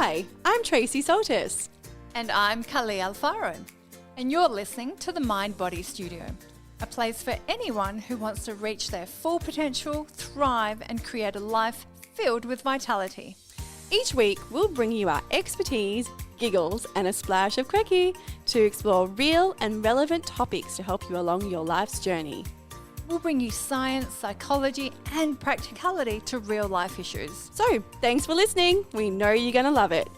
Hi, I'm Tracey Soltis. And I'm Kali Alfaro. And you're listening to the Mind Body Studio, a place for anyone who wants to reach their full potential, thrive, and create a life filled with vitality. Each week, we'll bring you our expertise, giggles, and a splash of quirky to explore real and relevant topics to help you along your life's journey. We'll bring you science, psychology, and practicality to real life issues. So, thanks for listening. We know you're going to love it.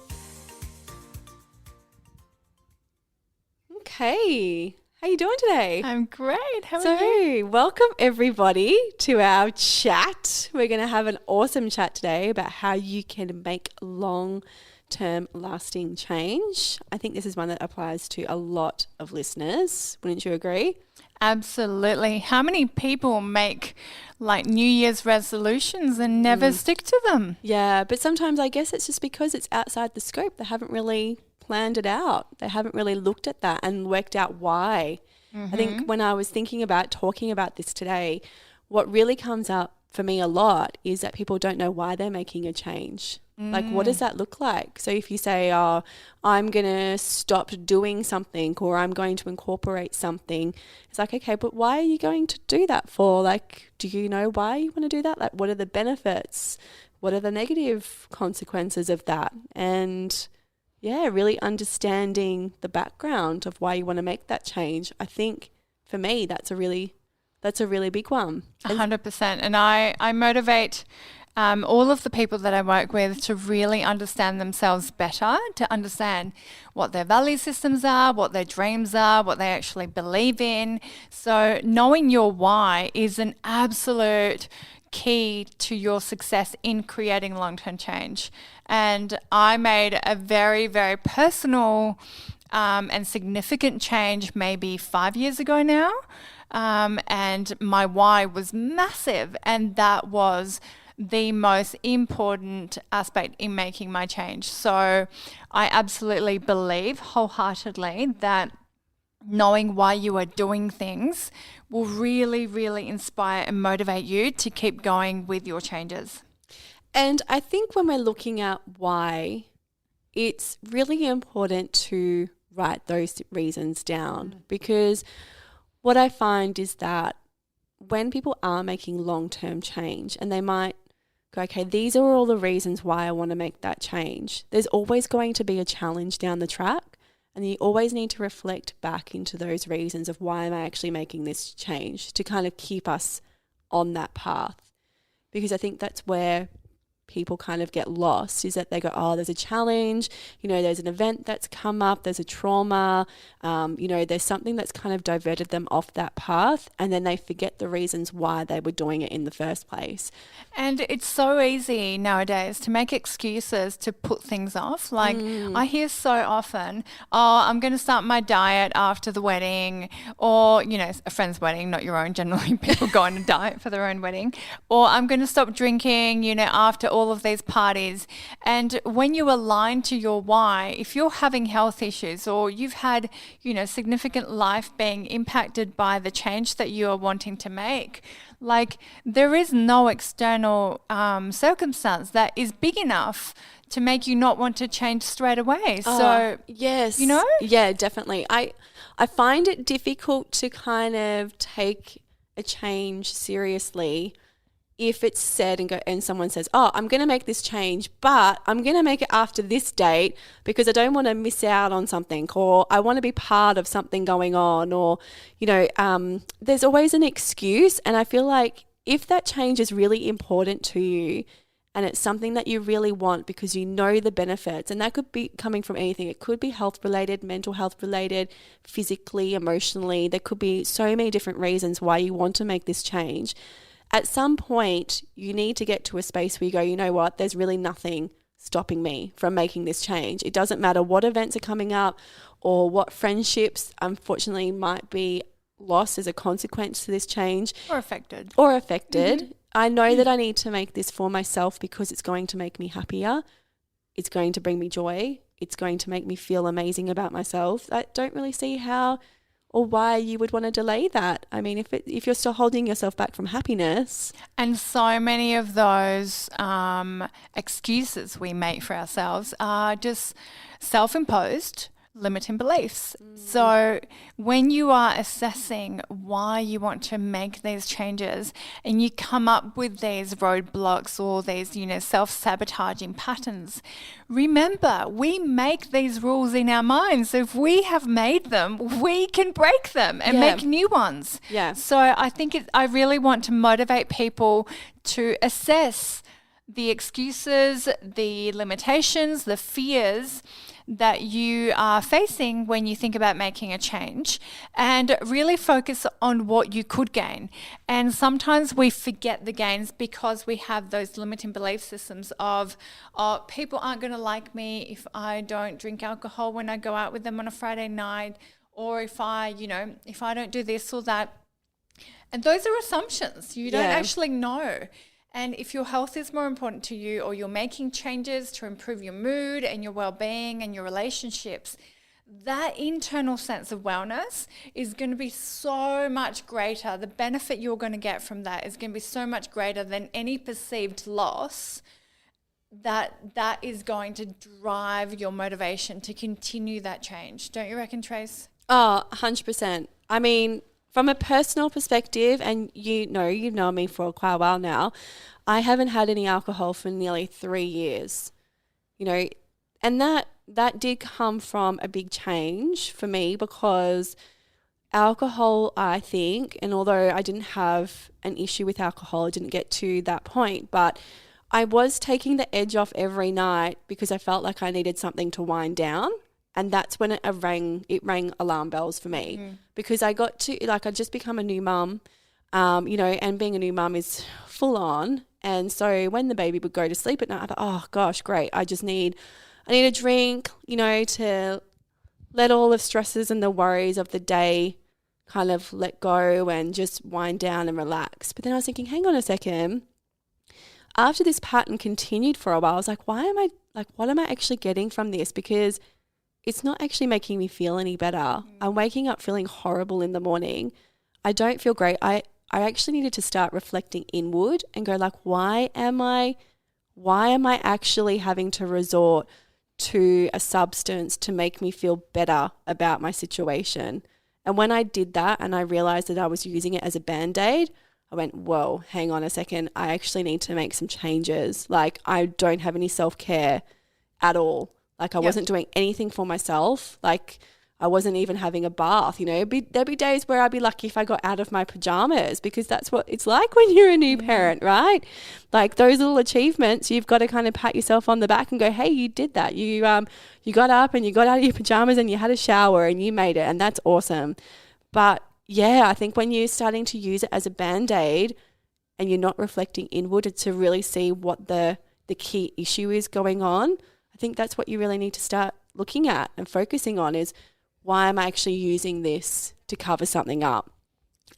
Okay, how you doing today? I'm great. How are you? Welcome everybody to our chat. We're going to have an awesome chat today about how you can make long-term lasting change. I think this is one that applies to a lot of listeners. Wouldn't you agree? Absolutely. How many people make like New Year's resolutions and never stick to them? Yeah, but sometimes I guess it's just because it's outside the scope. They haven't really planned it out. They haven't really looked at that and worked out why. I think when I was thinking about talking about this today, what really comes up for me a lot is that people don't know why they're making a change. Like, what does that look like? So if you say, oh, I'm going to stop doing something or I'm going to incorporate something, it's like, okay, but why are you going to do that for? Like, do you know why you want to do that? Like, what are the benefits? What are the negative consequences of that? And yeah, really understanding the background of why you want to make that change. I think for me, that's a really big one. 100%. And I motivate all of the people that I work with to really understand themselves better, to understand what their value systems are, what their dreams are, what they actually believe in. So knowing your why is an absolute key to your success in creating long-term change. And I made a very, very personal and significant change maybe 5 years ago now. And my why was massive, and that was the most important aspect in making my change. So I absolutely believe wholeheartedly that knowing why you are doing things will really, really inspire and motivate you to keep going with your changes. And I think when we're looking at why, it's really important to write those reasons down, because what I find is that when people are making long-term change and they might go, okay, these are all the reasons why I want to make that change, there's always going to be a challenge down the track. And you always need to reflect back into those reasons of why am I actually making this change to kind of keep us on that path. Because I think that's where people kind of get lost, is that they go, oh, there's a challenge, there's an event that's come up, there's a trauma, there's something that's kind of diverted them off that path, and then they forget the reasons why they were doing it in the first place. And it's so easy nowadays to make excuses to put things off. Like I hear so often, oh, I'm going to start my diet after the wedding, or, a friend's wedding, not your own. Generally people go on a diet for their own wedding. Or I'm going to stop drinking, after all of these parties. And when you align to your why, if you're having health issues or you've had, significant life being impacted by the change that you are wanting to make, like there is no external circumstance that is big enough to make you not want to change straight away. So yes, yeah, definitely. I find it difficult to kind of take a change seriously if it's said and someone says, oh, I'm going to make this change, but I'm going to make it after this date because I don't want to miss out on something, or I want to be part of something going on, or, there's always an excuse. And I feel like if that change is really important to you and it's something that you really want because you know the benefits, and that could be coming from anything. It could be health related, mental health related, physically, emotionally. There could be so many different reasons why you want to make this change. At some point, you need to get to a space where you go, you know what, there's really nothing stopping me from making this change. It doesn't matter what events are coming up or what friendships, unfortunately, might be lost as a consequence to this change. Or affected. I know that I need to make this for myself because it's going to make me happier. It's going to bring me joy. It's going to make me feel amazing about myself. I don't really see how or why you would want to delay that. I mean, if you're still holding yourself back from happiness. And so many of those excuses we make for ourselves are just self-imposed limiting beliefs. So when you are assessing why you want to make these changes and you come up with these roadblocks or these, self-sabotaging patterns, remember, we make these rules in our minds. If we have made them, we can break them and make new ones. Yeah. So I think I really want to motivate people to assess the excuses, the limitations, the fears that you are facing when you think about making a change, and really focus on what you could gain. And sometimes we forget the gains because we have those limiting belief systems of, oh, people aren't going to like me if I don't drink alcohol when I go out with them on a Friday night, or if I don't do this or that. And those are assumptions. You don't actually know. And if your health is more important to you, or you're making changes to improve your mood and your well-being and your relationships, that internal sense of wellness is going to be so much greater. The benefit you're going to get from that is going to be so much greater than any perceived loss that is going to drive your motivation to continue that change. Don't you reckon, Trace? Oh, 100%. I mean, from a personal perspective, and you've known me for quite a while now, I haven't had any alcohol for nearly 3 years, and that did come from a big change for me, because alcohol, I think, and although I didn't have an issue with alcohol, I didn't get to that point, but I was taking the edge off every night because I felt like I needed something to wind down. And that's when it rang alarm bells for me, because I got to, I just become a new mum, and being a new mum is full on. And so when the baby would go to sleep at night, I thought, oh gosh, great. I need a drink, to let all the stresses and the worries of the day kind of let go and just wind down and relax. But then I was thinking, hang on a second. After this pattern continued for a while, I was like, what am I actually getting from this? Because it's not actually making me feel any better. I'm waking up feeling horrible in the morning. I don't feel great. I actually needed to start reflecting inward and go why am I actually having to resort to a substance to make me feel better about my situation? And when I did that and I realized that I was using it as a Band-Aid, I went, whoa, hang on a second. I actually need to make some changes. I don't have any self-care at all. I wasn't doing anything for myself. I wasn't even having a bath, there'd be days where I'd be lucky if I got out of my pajamas, because that's what it's like when you're a new parent, right? Those little achievements, you've got to kind of pat yourself on the back and go, hey, you did that. You got up and you got out of your pajamas and you had a shower and you made it, and that's awesome. But yeah, I think when you're starting to use it as a Band-Aid and you're not reflecting inward to really see what the key issue is going on, I think that's what you really need to start looking at and focusing on is, why am I actually using this to cover something up?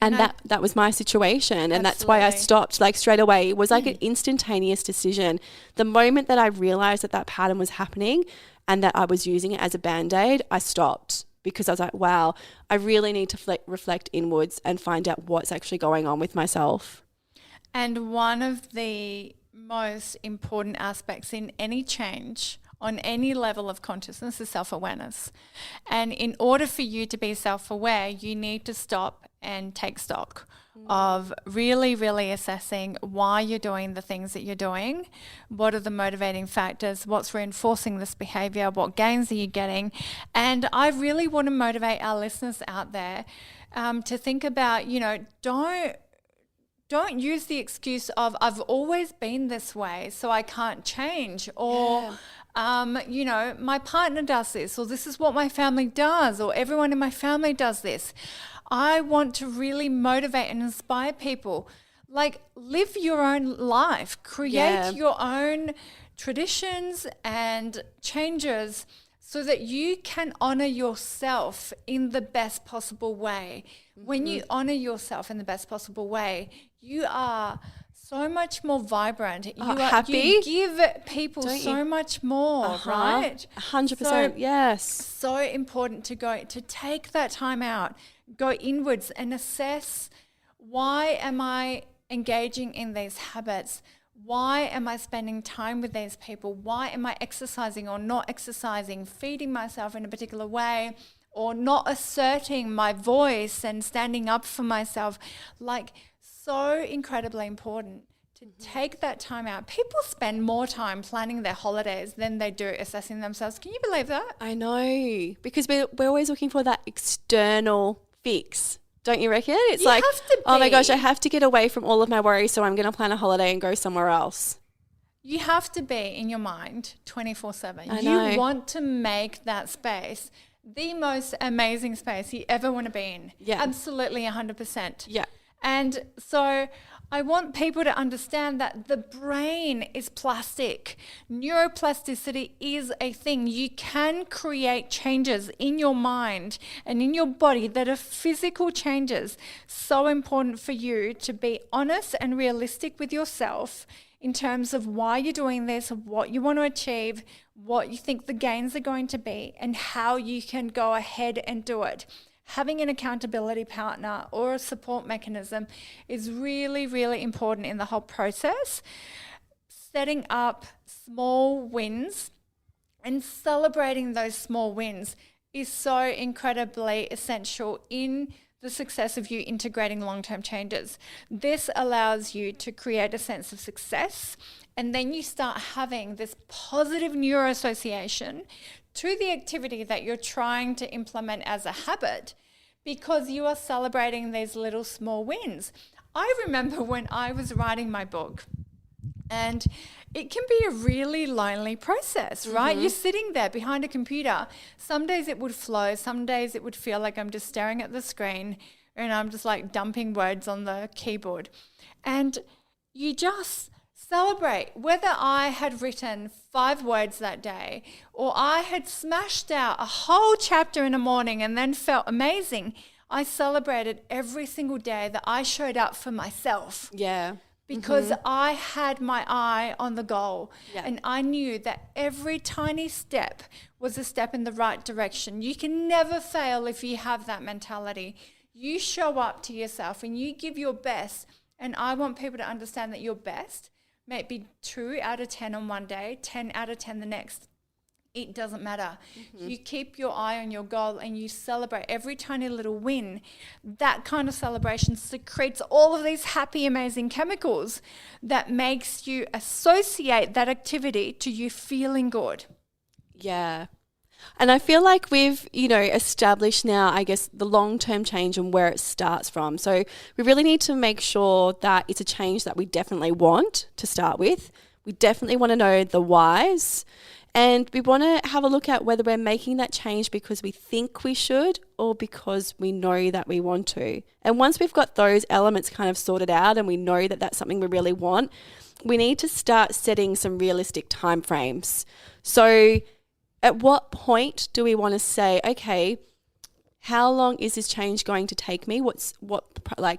And that was my situation. And that's why I stopped straight away. It was an instantaneous decision. The moment that I realized that pattern was happening and that I was using it as a Band-Aid, I stopped, because I was like, wow, I really need to reflect inwards and find out what's actually going on with myself. And one of the most important aspects in any change on any level of consciousness is self-awareness. And in order for you to be self-aware, you need to stop and take stock of really, really assessing why you're doing the things that you're doing. What are the motivating factors? What's reinforcing this behavior? What gains are you getting? And I really want to motivate our listeners out there to think about, don't use the excuse of, I've always been this way, so I can't change, or my partner does this, or this is what my family does, or everyone in my family does this. I want to really motivate and inspire people. Live your own life, create your own traditions and changes so that you can honor yourself in the best possible way. When you honor yourself in the best possible way, you are so much more vibrant. You are happy. You give people so much more, right? 100%, yes. So important to take that time out. go inwards and assess, why am I engaging in these habits? Why am I spending time with these people? Why am I exercising or not exercising, feeding myself in a particular way, or not asserting my voice and standing up for myself? Like, so incredibly important to take that time out. People spend more time planning their holidays than they do assessing themselves. Can you believe that? I know, because we're always looking for that external fix. Don't you reckon? It's You like, have to oh my be. gosh, I have to get away from all of my worries, so I'm going to plan a holiday and go somewhere else. You have to be in your mind 24/7. I know. You want to make that space the most amazing space you ever want to be in. Yeah. Absolutely 100%. Yeah. And so I want people to understand that the brain is plastic. Neuroplasticity is a thing. You can create changes in your mind and in your body that are physical changes. So important for you to be honest and realistic with yourself in terms of why you're doing this, what you want to achieve, what you think the gains are going to be, and how you can go ahead and do it. Having an accountability partner or a support mechanism is really, really important in the whole process. Setting up small wins and celebrating those small wins is so incredibly essential in the success of you integrating long-term changes. This allows you to create a sense of success, and then you start having this positive neuroassociation to the activity that you're trying to implement as a habit, because you are celebrating these little small wins. I remember when I was writing my book, and it can be a really lonely process, right? You're sitting there behind a computer. Some days it would flow. Some days it would feel like I'm just staring at the screen and I'm just like dumping words on the keyboard. And you just celebrate whether I had written 5 words that day or I had smashed out a whole chapter in the morning and then felt amazing. I celebrated every single day that I showed up for myself. Yeah. Because I had my eye on the goal, Yeah. and I knew that every tiny step was a step in the right direction. You can never fail if you have that mentality. You show up to yourself and you give your best, and I want people to understand that your best may be 2 out of 10 on one day, 10 out of 10 the next. It doesn't matter. You keep your eye on your goal and you celebrate every tiny little win. That kind of celebration secretes all of these happy, amazing chemicals that makes you associate that activity to you feeling good. Yeah. And I feel like we've, established now, I guess, the long-term change and where it starts from. So we really need to make sure that it's a change that we definitely want to start with. We definitely want to know the whys. And we want to have a look at whether we're making that change because we think we should or because we know that we want to. And once we've got those elements kind of sorted out and we know that that's something we really want, we need to start setting some realistic timeframes. So at what point do we want to say, okay, how long is this change going to take me? What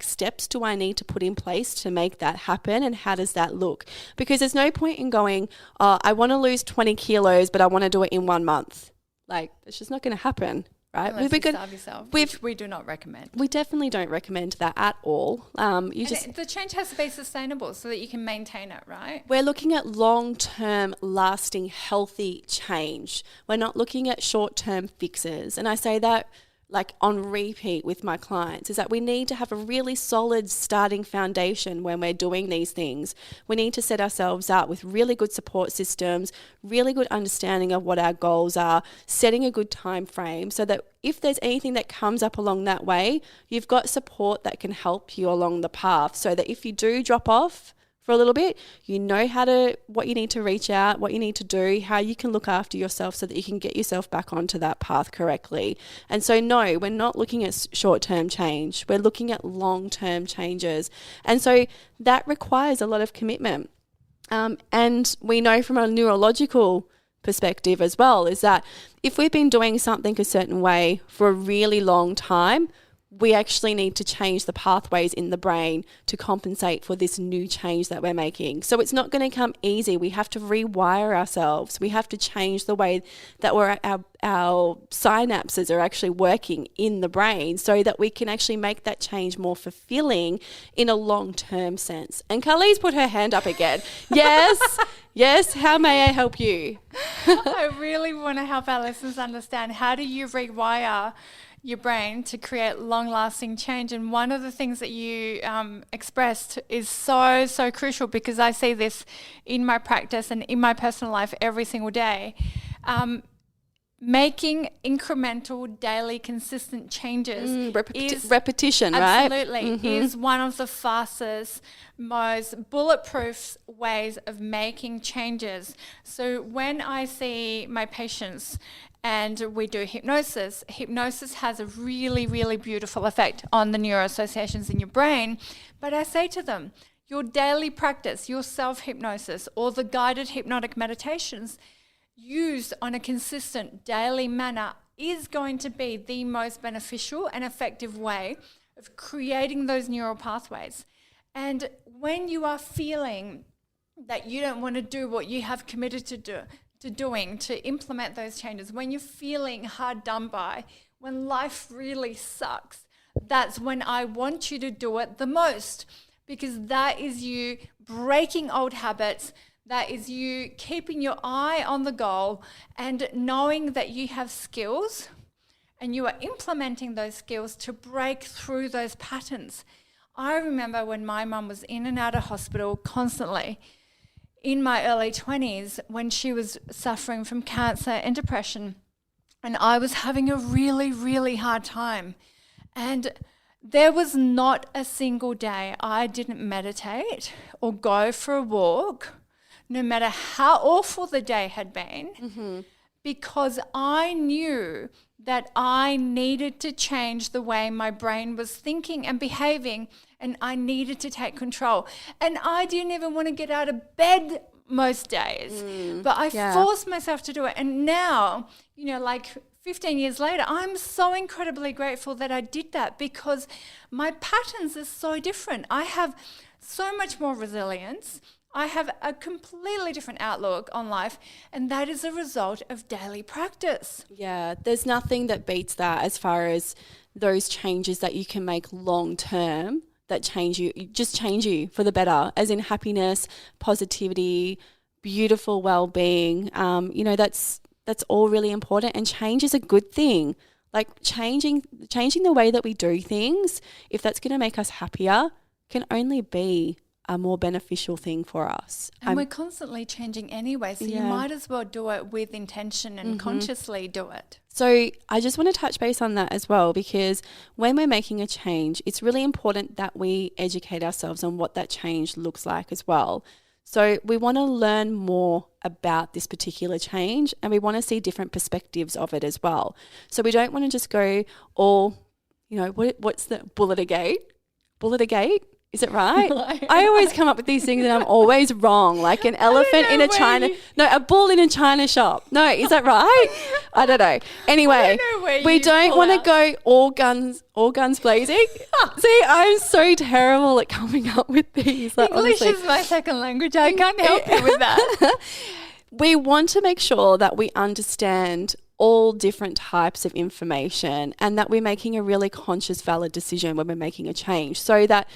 steps do I need to put in place to make that happen? And how does that look? Because there's no point in going, I want to lose 20 kilos, but I want to do it in 1 month. Like, it's just not going to happen, right? Unless you starve yourself, which we do not recommend. We definitely don't recommend that at all. The change has to be sustainable so that you can maintain it, right? We're looking at long-term, lasting, healthy change. We're not looking at short-term fixes. And I say that like on repeat with my clients, is that we need to have a really solid starting foundation when we're doing these things. We need to set ourselves up with really good support systems, really good understanding of what our goals are, setting a good time frame so that if there's anything that comes up along that way, you've got support that can help you along the path so that if you do drop off for a little bit, you know what you need to reach out, what you need to do, how you can look after yourself so that you can get yourself back onto that path correctly. And so no, we're not looking at short-term change. We're looking at long-term changes. And so that requires a lot of commitment. And we know from a neurological perspective as well is that if we've been doing something a certain way for a really long time, we actually need to change the pathways in the brain to compensate for this new change that we're making. So it's not going to come easy. We have to rewire ourselves. We have to change the way that our synapses are actually working in the brain so that we can actually make that change more fulfilling in a long-term sense. And Kali's put her hand up again. Yes, yes, how may I help you? I really want to help our listeners understand, how do you rewire your brain to create long-lasting change? And one of the things that you expressed is so crucial, because I see this in my practice and in my personal life every single day. Making incremental, daily, consistent changes repetition, right? Absolutely, is one of the fastest, most bulletproof ways of making changes. So when I see my patients and we do hypnosis has a really, really beautiful effect on the neuroassociations in your brain. But I say to them, your daily practice, your self-hypnosis or the guided hypnotic meditations used on a consistent daily manner is going to be the most beneficial and effective way of creating those neural pathways. And when you are feeling that you don't want to do what you have committed to implement those changes, when you're feeling hard done by, when life really sucks, that's when I want you to do it the most, because that is you breaking old habits. That is you keeping your eye on the goal and knowing that you have skills and you are implementing those skills to break through those patterns. I remember when my mum was in and out of hospital constantly in my early 20s, when she was suffering from cancer and depression, and I was having a really, really hard time. And there was not a single day I didn't meditate or go for a walk, no matter how awful the day had been, because I knew that I needed to change the way my brain was thinking and behaving, and I needed to take control. And I didn't even want to get out of bed most days, but I forced myself to do it. And now, like 15 years later, I'm so incredibly grateful that I did that, because my patterns are so different. I have so much more resilience. I have a completely different outlook on life, and that is a result of daily practice. Yeah, there's nothing that beats that as far as those changes that you can make long term that change you for the better, as in happiness, positivity, beautiful well-being. That's all really important, and change is a good thing. Like changing the way that we do things, if that's going to make us happier, can only be a more beneficial thing for us. And we're constantly changing anyway, so you might as well do it with intention and consciously do it. So I just want to touch base on that as well, because when we're making a change, it's really important that we educate ourselves on what that change looks like as well. So we want to learn more about this particular change, and we want to see different perspectives of it as well. So we don't want to just go all, what's the bullet a gate? Bullet a gate? Is it right? I always come up with these things and I'm always wrong. Like an elephant in a a bull in a china shop. No, is that right? I don't know. Anyway, we don't want to go all guns blazing. See, I'm so terrible at coming up with these. Like, English honestly, is my second language. I can't help you with that. We want to make sure that we understand all different types of information, and that we're making a really conscious, valid decision when we're making a change, so that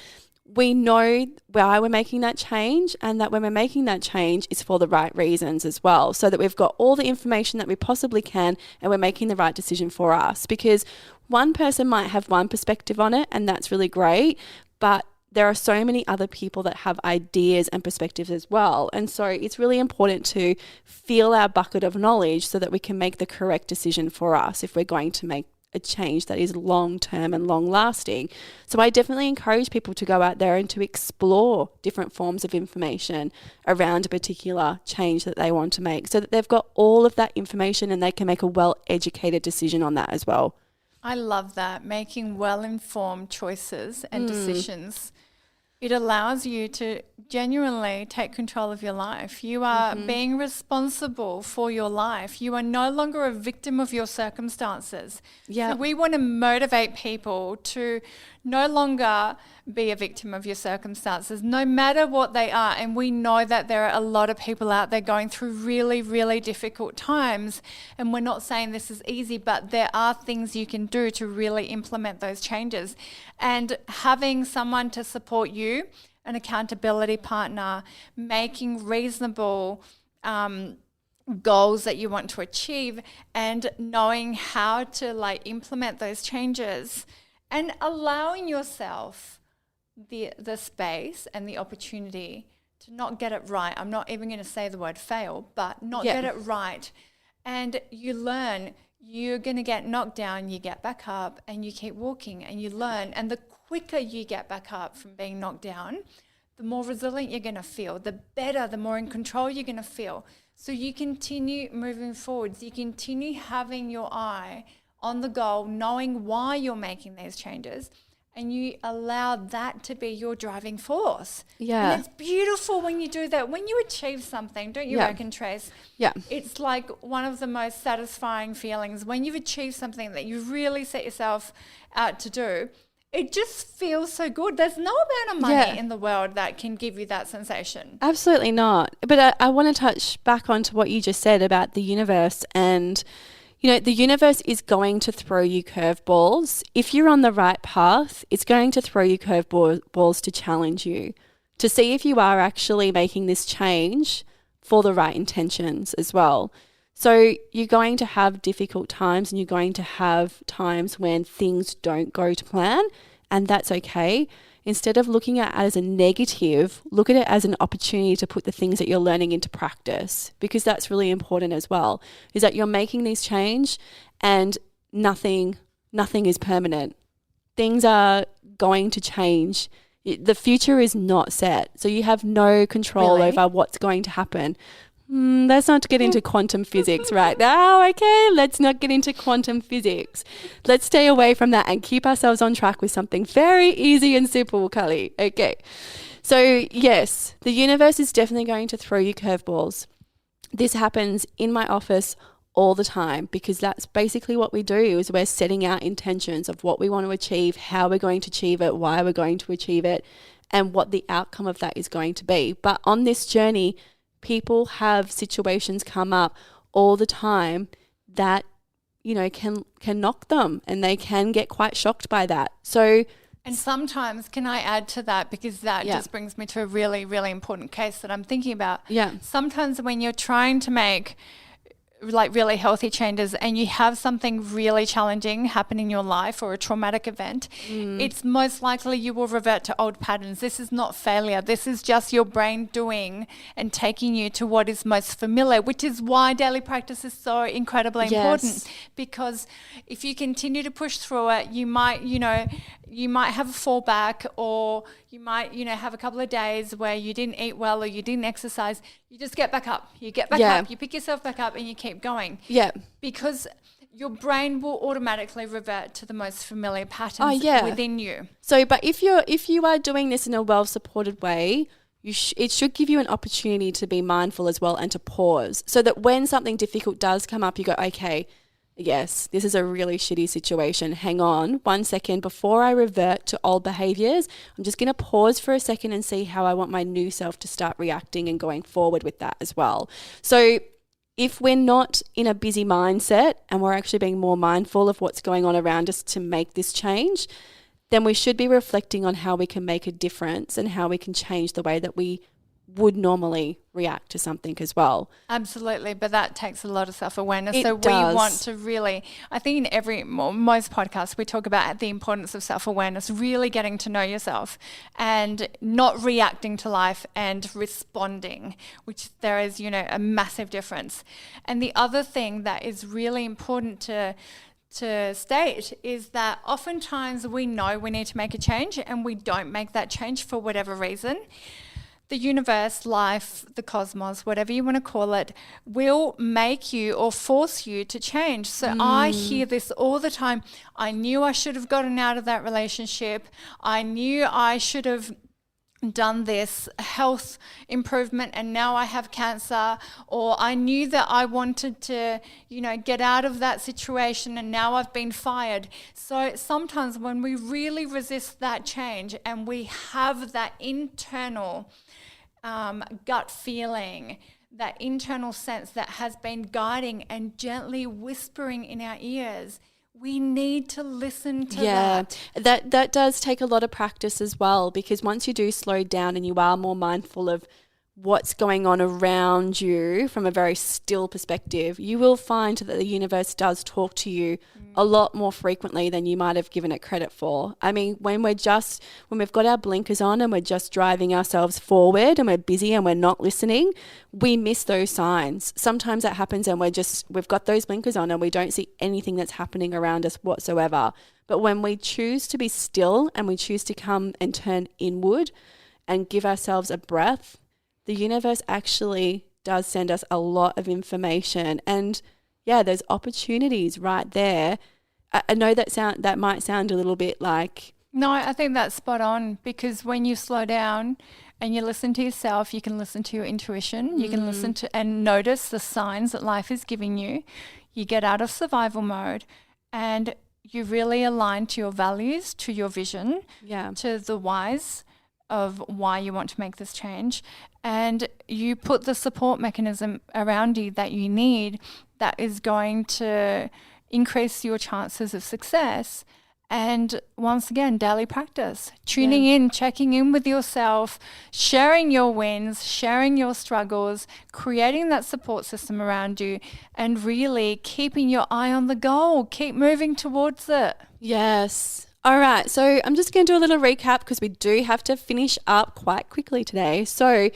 we know why we're making that change, and that when we're making that change is for the right reasons as well, so that we've got all the information that we possibly can and we're making the right decision for us. Because one person might have one perspective on it, and that's really great, but there are so many other people that have ideas and perspectives as well. And so it's really important to fill our bucket of knowledge so that we can make the correct decision for us if we're going to make a change that is long-term and long-lasting. So I definitely encourage people to go out there and to explore different forms of information around a particular change that they want to make, so that they've got all of that information and they can make a well-educated decision on that as well. I love that, making well-informed choices and decisions. It allows you to genuinely take control of your life. You are being responsible for your life. You are no longer a victim of your circumstances. Yeah. So we want to motivate people to no longer be a victim of your circumstances, no matter what they are. And we know that there are a lot of people out there going through really, really difficult times. And we're not saying this is easy, but there are things you can do to really implement those changes. And having someone to support you, an accountability partner, making reasonable goals that you want to achieve, and knowing how to implement those changes, and allowing yourself the space and the opportunity to not get it right. I'm not even going to say the word fail, but not get it right. And you learn. You're going to get knocked down, you get back up, and you keep walking and you learn. And the quicker you get back up from being knocked down, the more resilient you're going to feel, the better, the more in control you're going to feel. So you continue moving forwards. You continue having your eye on the goal, knowing why you're making these changes, and you allow that to be your driving force. Yeah. And it's beautiful when you do that. When you achieve something, don't you reckon, Trace? Yeah. It's like one of the most satisfying feelings when you've achieved something that you really set yourself out to do. It just feels so good. There's no amount of money in the world that can give you that sensation. Absolutely not. But I want to touch back onto what you just said about the universe. And, the universe is going to throw you curveballs. If you're on the right path, it's going to throw you curveballs to challenge you, to see if you are actually making this change for the right intentions as well. So you're going to have difficult times, and you're going to have times when things don't go to plan, and that's okay. Instead of looking at it as a negative, look at it as an opportunity to put the things that you're learning into practice, because that's really important as well, is that you're making these change, and nothing is permanent. Things are going to change. The future is not set, so you have no control over what's going to happen. Let's not get into quantum physics right now, okay? Let's not get into quantum physics. Let's stay away from that and keep ourselves on track with something very easy and simple, Kali. Okay. So, yes, the universe is definitely going to throw you curveballs. This happens in my office all the time, because that's basically what we do, is we're setting out intentions of what we want to achieve, how we're going to achieve it, why we're going to achieve it, and what the outcome of that is going to be. But on this journey, people have situations come up all the time that, can knock them, and they can get quite shocked by that. So, and sometimes, can I add to that, because that just brings me to a really, really important case that I'm thinking about. Yeah. Sometimes when you're trying to make really healthy changes, and you have something really challenging happen in your life, or a traumatic event, it's most likely you will revert to old patterns. This is not failure. This is just your brain doing and taking you to what is most familiar, which is why daily practice is so incredibly important. Because if you continue to push through it, you might have a fallback, or you might, have a couple of days where you didn't eat well, or you didn't exercise. You just get back up. You get back up. You pick yourself back up, and you keep going. Yeah. Because your brain will automatically revert to the most familiar patterns within you. So, but if you are doing this in a well-supported way, it should give you an opportunity to be mindful as well, and to pause, so that when something difficult does come up, you go, okay, yes, this is a really shitty situation. Hang on 1 second before I revert to old behaviors. I'm just going to pause for a second and see how I want my new self to start reacting and going forward with that as well. So if we're not in a busy mindset, and we're actually being more mindful of what's going on around us to make this change, then we should be reflecting on how we can make a difference, and how we can change the way that we would normally react to something as well. Absolutely, but that takes a lot of self-awareness. We want to really, I think in most podcasts we talk about the importance of self-awareness, really getting to know yourself and not reacting to life and responding, which there is, a massive difference. And the other thing that is really important to state is that oftentimes we know we need to make a change, and we don't make that change for whatever reason. The universe, life, the cosmos, whatever you want to call it, will make you or force you to change. So I hear this all the time. I knew I should have gotten out of that relationship. I knew I should have done this health improvement and now I have cancer, or I knew that I wanted to, get out of that situation and now I've been fired. So sometimes when we really resist that change and we have that internal gut feeling, that internal sense that has been guiding and gently whispering in our ears, we need to listen to that. Yeah, that does take a lot of practice as well, because once you do slow down and you are more mindful of what's going on around you from a very still perspective, you will find that the universe does talk to you a lot more frequently than you might have given it credit for. I mean, when we've got our blinkers on and we're just driving ourselves forward and we're busy and we're not listening, we miss those signs. Sometimes that happens and we've got those blinkers on and we don't see anything that's happening around us whatsoever. But when we choose to be still and we choose to come and turn inward and give ourselves a breath, the universe actually does send us a lot of information, and there's opportunities right there. I know that might sound a little bit like... No, I think that's spot on, because when you slow down and you listen to yourself, you can listen to your intuition, you can listen to and notice the signs that life is giving you. You get out of survival mode and you really align to your values, to your vision, to the whys of why you want to make this change, and you put the support mechanism around you that you need that is going to increase your chances of success. And once again, daily practice, tuning in, checking in with yourself, sharing your wins, sharing your struggles, creating that support system around you, and really keeping your eye on the goal. Keep moving towards it. Yes. All right, so I'm just going to do a little recap because we do have to finish up quite quickly today. So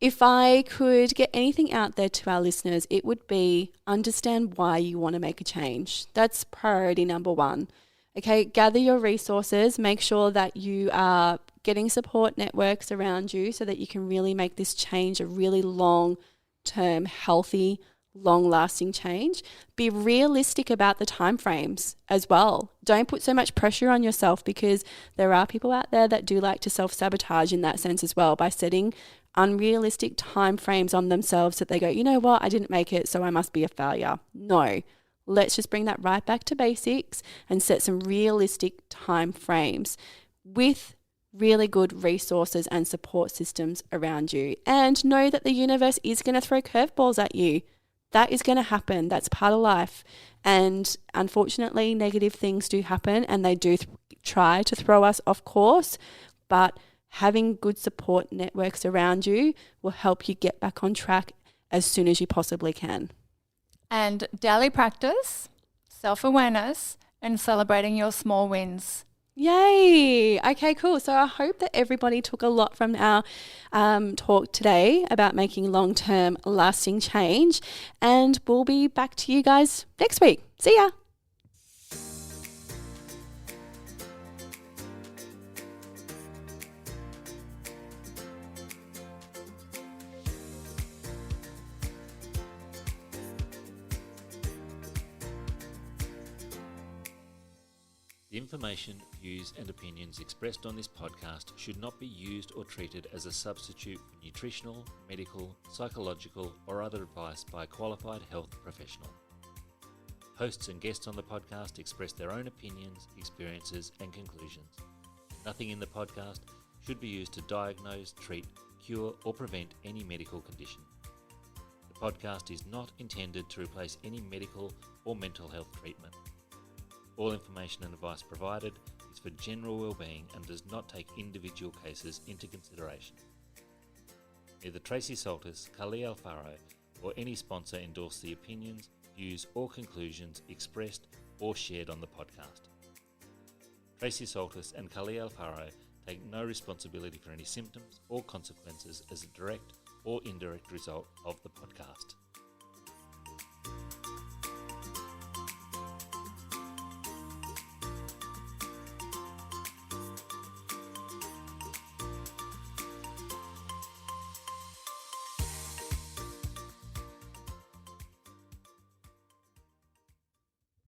if I could get anything out there to our listeners, it would be understand why you want to make a change. That's priority number one. Okay, gather your resources, make sure that you are getting support networks around you so that you can really make this change a really long-term, healthy, long-lasting change. Be realistic about the timeframes as well. Don't put so much pressure on yourself, because there are people out there that do like to self-sabotage in that sense as well by setting unrealistic timeframes on themselves that they go, you know what, I didn't make it, so I must be a failure. No, let's just bring that right back to basics and set some realistic timeframes with really good resources and support systems around you. And know that the universe is going to throw curveballs at you. That is going to happen. That's part of life. And unfortunately, negative things do happen and they do try to throw us off course. But having good support networks around you will help you get back on track as soon as you possibly can. And daily practice, self-awareness, and celebrating your small wins. Yay! Okay, cool. So I hope that everybody took a lot from our talk today about making long-term lasting change, and we'll be back to you guys next week. See ya! The information, views and opinions expressed on this podcast should not be used or treated as a substitute for nutritional, medical, psychological or other advice by a qualified health professional. Hosts and guests on the podcast express their own opinions, experiences and conclusions. Nothing in the podcast should be used to diagnose, treat, cure or prevent any medical condition. The podcast is not intended to replace any medical or mental health treatment. All information and advice provided is for general well-being and does not take individual cases into consideration. Neither Tracey Saltis, Kali Alfaro, or any sponsor endorse the opinions, views or conclusions expressed or shared on the podcast. Tracey Saltis and Kali Alfaro take no responsibility for any symptoms or consequences as a direct or indirect result of the podcast.